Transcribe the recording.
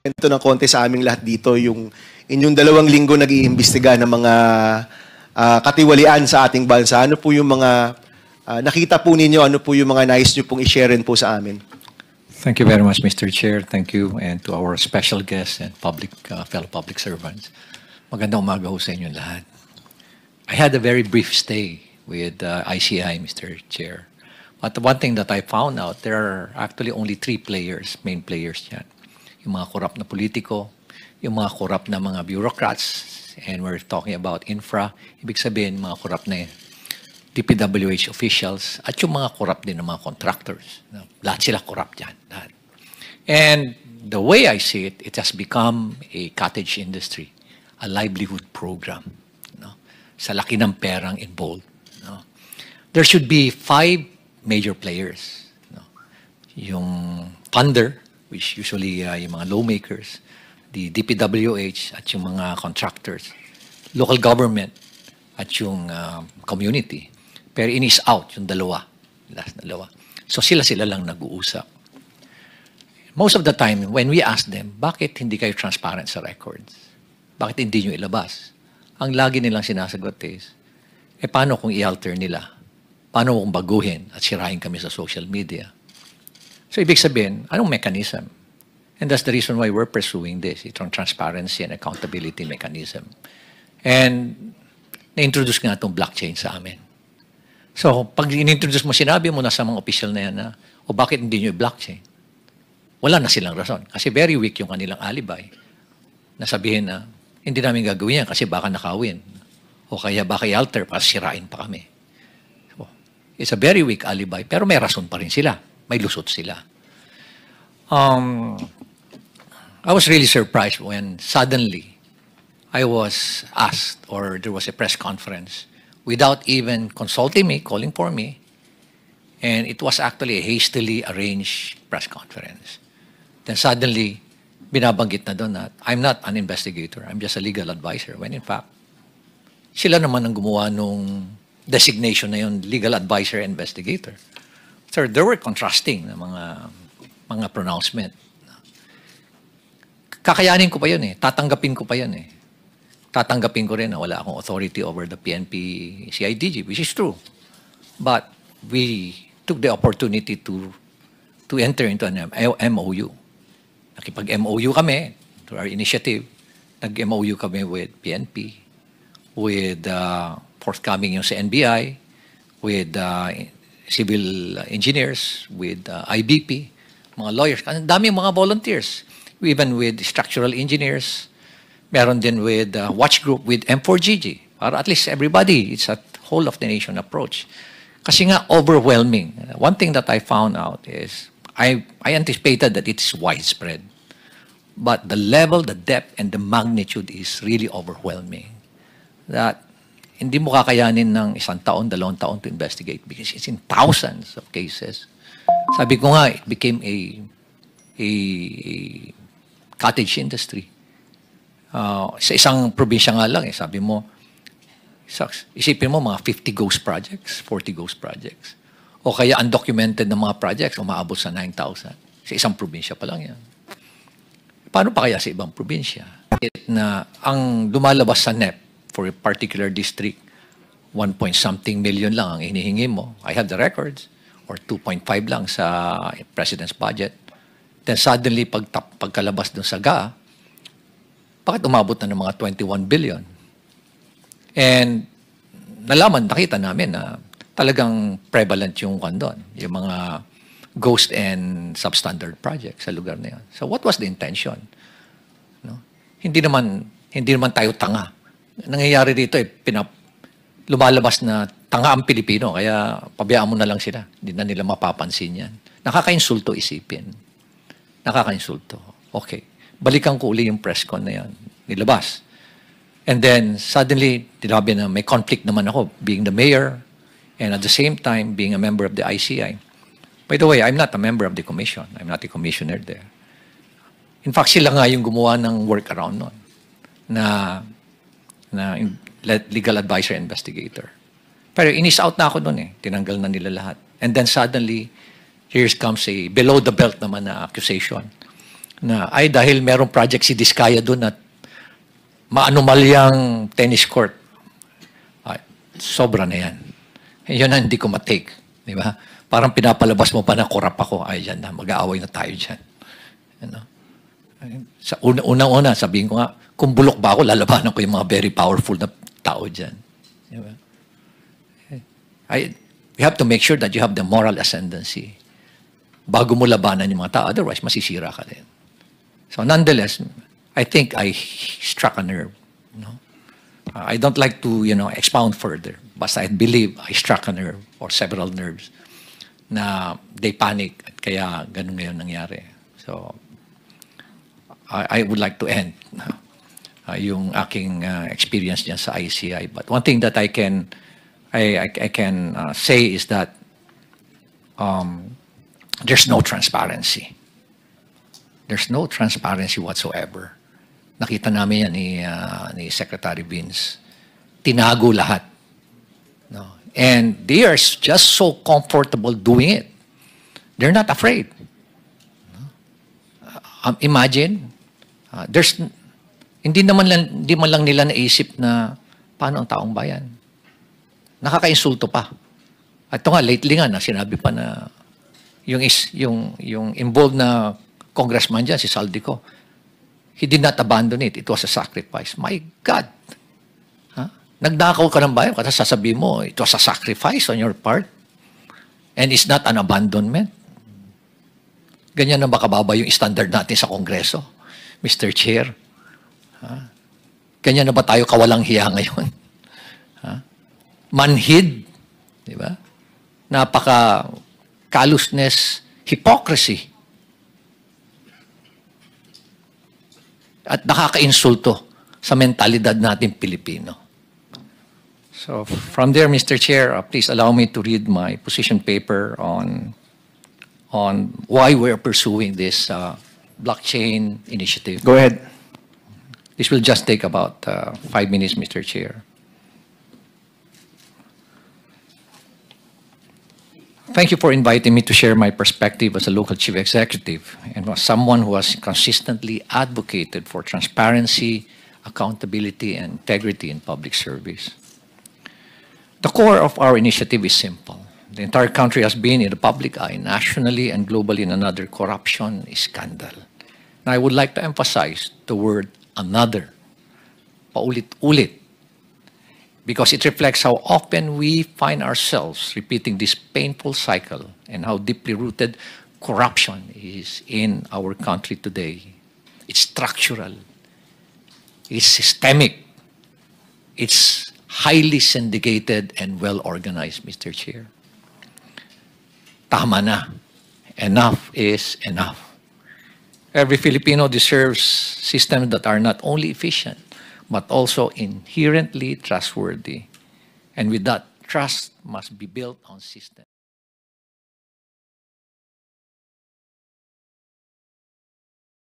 Ito ng konti sa aming lahat dito, yung inyong 2 linggo nag-iimbestiga ng mga katiwalian sa ating bansa. Ano po yung mga nakita po ninyo, ano po yung mga nais nyo pong i-share rin po sa amin? Thank you very much, Mr. Chair. Thank you, and to our special guests and fellow public servants. Magandang umaga ho sa inyo lahat. I had a very brief stay with ICI, Mr. Chair. But one thing that I found out, there are actually only 3 players, main players yan. Yung mga korap na politiko, yung mga korap na mga bureaucrats, and we're talking about infra, ibig sabihin mga korap na DPWH officials, at yung mga korap din ng mga contractors. Lahat sila korap dyan. Lahat. And the way I see it, it has become a cottage industry, a livelihood program. Sa laki ng perang involved. There should be 5 major players. Yung funder, which usually yung mga lawmakers, the DPWH at yung mga contractors, local government at yung community. Pero in-is out yung last dalawa. So sila lang nag-uusap. Most of the time, when we ask them, bakit hindi kayo transparent sa records? Bakit hindi nyo ilabas? Ang lagi nilang sinasagot is, paano kung i-alter nila? Paano kung baguhin at sirahin kami sa social media? So, ibig sabihin, anong mechanism? And that's the reason why we're pursuing this, itong transparency and accountability mechanism. And na-introduce nga itong blockchain sa amin. So, pag in-introduce mo, sinabi mo na sa mga official na yan na, o bakit hindi nyo i-blockchain? Wala na silang rason. Kasi very weak yung kanilang alibay. Nasabihin na, hindi namin gagawin yan kasi baka nakawin. O kaya baka i-alter para sirain pa kami. So, it's a very weak alibi, pero may rason pa rin sila. May lusot sila. I was really surprised when suddenly I was asked, or there was a press conference, without even consulting me, calling for me, and it was actually a hastily arranged press conference. Then suddenly, binabanggit na doon na I'm not an investigator, I'm just a legal advisor. When in fact, sila naman ang gumawa nung designation na yun, legal advisor investigator. So there were contrasting na mga pronouncement. Kakayanin ko pa yun eh. Tatanggapin ko pa yun eh. Tatanggapin ko rin na wala akong authority over the PNP CIDG, which is true. But we took the opportunity to enter into an MOU. Nakipag-MOU kami to our initiative. Nag-MOU kami with PNP, with forthcoming yung sa NBI, with civil engineers, with IBP, mga lawyers. Ang dami mga volunteers. Even with structural engineers. Meron din with watch group with M4GG. Para at least everybody, it's a whole of the nation approach. Kasi nga overwhelming. One thing that I found out is, I anticipated that it's widespread. But the level, the depth, and the magnitude is really overwhelming. That hindi mo kakayanin ng 1 taon, 2 taon to investigate because it's in thousands of cases. Sabi ko nga, it became a cottage industry. Sa isang probinsya nga lang, sabi mo, isipin mo mga 50 ghost projects, 40 ghost projects. O kaya undocumented na mga projects, umaabot sa 9,000. Sa isang probinsya pa lang yan. Paano pa kaya sa ibang probinsya? Na ang lumalabas sa NEP for a particular district, 1-point-something million lang ang hinihingi mo. I have the records. Or 2.5 lang sa President's budget. Then suddenly, pagkalabas dun sa GA, bakit umabot na ng mga 21 billion? And nakita namin na talagang prevalent yung kondon, yung mga ghost and substandard projects sa lugar na yun. So what was the intention? No? Hindi naman tayo tanga. Nangyayari dito lumalabas na tanga ang Pilipino, kaya pabayaan mo na lang sila. Hindi na nila mapapansin yan. Nakakainsulto isipin. Nakakainsulto. Okay. Balikan ko uli yung press con na yan. Nilabas. And then, suddenly, tinabi na may conflict naman ako being the mayor and at the same time being a member of the ICI. By the way, I'm not a member of the commission. I'm not a commissioner there. In fact, sila nga yung gumawa ng workaround nun na legal advisor investigator. Pero inis out na ako nun eh. Tinanggal na nila lahat. And then suddenly, here comes a below the belt naman na accusation na, ay dahil merong project si Diskaya doon at maanumalyang tennis court, ay, sobra na yan. Yun na hindi ko matake. Di ba? Parang pinapalabas mo pa na korap ako, ay yan na, mag-aaway na tayo dyan. You know? Sa unang-una, sabihin ko nga, kung bulok ba ako, lalabanan ko yung mga very powerful na tao dyan. Di ba? You have to make sure that you have the moral ascendancy bago mo labanan yung mga tao. Otherwise, masisira ka din. So nonetheless, I think I struck a nerve. You know? I don't like to, expound further. But I believe I struck a nerve or several nerves na they panic at kaya ganun ngayon nangyari. So I would like to end yung aking experience dyan sa ICI. But one thing that I can say is that there's no transparency. There's no transparency whatsoever. Nakita namin yan ni Secretary Vince. Tinago lahat. No? And they are just so comfortable doing it. They're not afraid. Imagine, hindi man lang nila naisip na paano ang taong bayan. Nakakainsulto pa. At ito nga, lately nga, sinabi pa na yung involved na congressman dyan, si Saldico, he did not abandon it. It was a sacrifice. My God! Huh? Nagdakaw ka ng bayan, kasi sasabihin mo, it was a sacrifice on your part. And it's not an abandonment. Ganyan na ba kababa yung standard natin sa Kongreso, Mr. Chair? Huh? Ganyan na ba tayo kawalang hiya ngayon? Huh? Manhid, di ba? Napaka callousness, hypocrisy. At nakaka-insulto sa mentalidad natin Pilipino. So from there, Mr. Chair, please allow me to read my position paper on why we're pursuing this blockchain initiative. Go ahead. This will just take about 5 minutes, Mr. Chair. Thank you for inviting me to share my perspective as a local chief executive and as someone who has consistently advocated for transparency, accountability, and integrity in public service. The core of our initiative is simple. The entire country has been in the public eye, nationally and globally, in another corruption scandal. Now, I would like to emphasize the word another, paulit-ulit, because it reflects how often we find ourselves repeating this painful cycle and how deeply rooted corruption is in our country today. It's structural, it's systemic, it's highly syndicated and well-organized, Mr. Chair. Tama na. Enough is enough. Every Filipino deserves systems that are not only efficient, but also inherently trustworthy. And with that, trust must be built on systems.